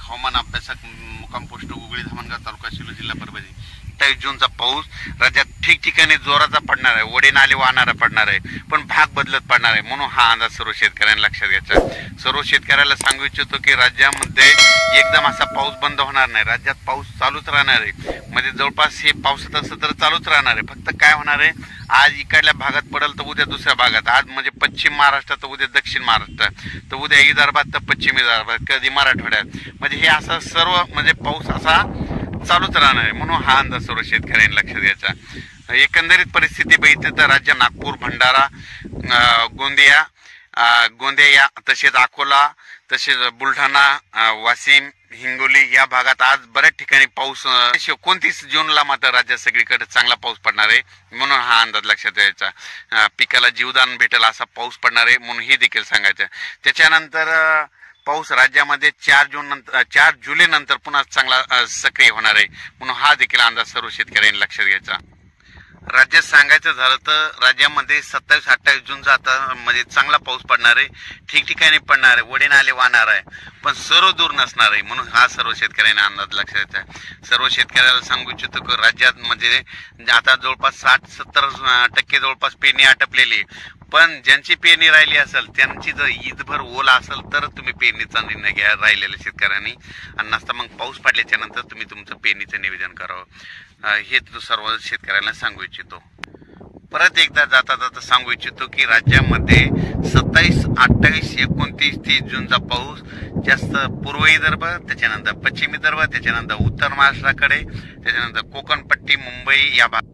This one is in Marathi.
हवामान अभ्यासक मुक्काम पोस्ट उगळी धामणगाव तालुका शिरूर जिल्हा परभणी. 27 जूनचा पाऊस राज्यात ठिकठिकाणी जोराचा पडणार आहे, वडे नाले वाहणारा पडणार आहे, पण भाग बदलत पडणार आहे. म्हणून हा अंदाज सर्व शेतकऱ्यांना लक्षात घ्यायचा. सर्व शेतकऱ्याला सांगू इच्छितो की राज्यामध्ये एकदम असा पाऊस बंद होणार नाही, राज्यात पाऊस चालूच राहणार आहे. म्हणजे जवळपास हे पावसाचं सत्र चालूच राहणार आहे. फक्त काय होणार आहे, आज इकडल्या भागात पडेल तर उद्या दुसऱ्या भागात, आज म्हणजे पश्चिम महाराष्ट्रात तर उद्या दक्षिण महाराष्ट्रात, तर उद्या विदर्भात तर पश्चिम विदर्भात, कधी मराठवाड्यात. म्हणजे हे असं सर्व म्हणजे पाऊस असा चालूच राहणार आहे. म्हणून हा अंदाज सर्व शेतकऱ्यांनी लक्षात घ्यायचा. एकंदरीत परिस्थिती बघितली तर राज्य नागपूर, भंडारा, गोंदिया तसेच अकोला, तसेच बुलढाणा, वाशिम, हिंगोली या भागात आज बऱ्याच ठिकाणी पाऊस. 29 जूनला मात्र राज्यात सगळीकडे चांगला पाऊस पडणार आहे. म्हणून हा अंदाज लक्षात द्यायचा. पिकाला जीवदान भेटेल असा पाऊस पडणार आहे म्हणून हे देखील सांगायचं. त्याच्यानंतर पाऊस राज्यामध्ये 4 जुलै नंतर पुन्हा चांगला सक्रिय होणार आहे. म्हणून हा देखील अंदाज सर्व शेतकऱ्यांनी लक्षात घ्यायचा. राज्यात सांगायचं झालं तर राज्यामध्ये 27-28 जूनचा आता म्हणजे चांगला पाऊस पडणार आहे, ठिकठिकाणी पडणार आहे, वडे नाले वाहणार आहे, पण सर्व दूर नसणार आहे. म्हणून हा सर्व शेतकऱ्यांना अंदाज लक्षात घ्यायचा. सर्व शेतकऱ्याला सांगू इच्छितो की राज्यात म्हणजे आता जवळपास 60-70% जवळपास पेरणी आटपलेली, पण ज्यांची पेरणी राहिली असेल त्यांची जर ईदभर ओला असेल तर तुम्ही पेरणीचा निर्णय घ्या राहिलेल्या शेतकऱ्यांनी, आणि नसता मग पाऊस पडल्याच्या नंतर तुम्ही तुमचं पेरणीचं नियोजन करावं. हे सर्व शेतकऱ्यांना सांगू इच्छितो. परत एकदा जाता जाता सांगू इच्छितो की राज्यामध्ये 27, 28, 29, 30 जूनचा पाऊस जास्त पूर्व विदर्भ, त्याच्यानंतर पश्चिम विदर्भ, त्याच्यानंतर उत्तर महाराष्ट्राकडे, त्याच्यानंतर कोकणपट्टी, मुंबई या भागात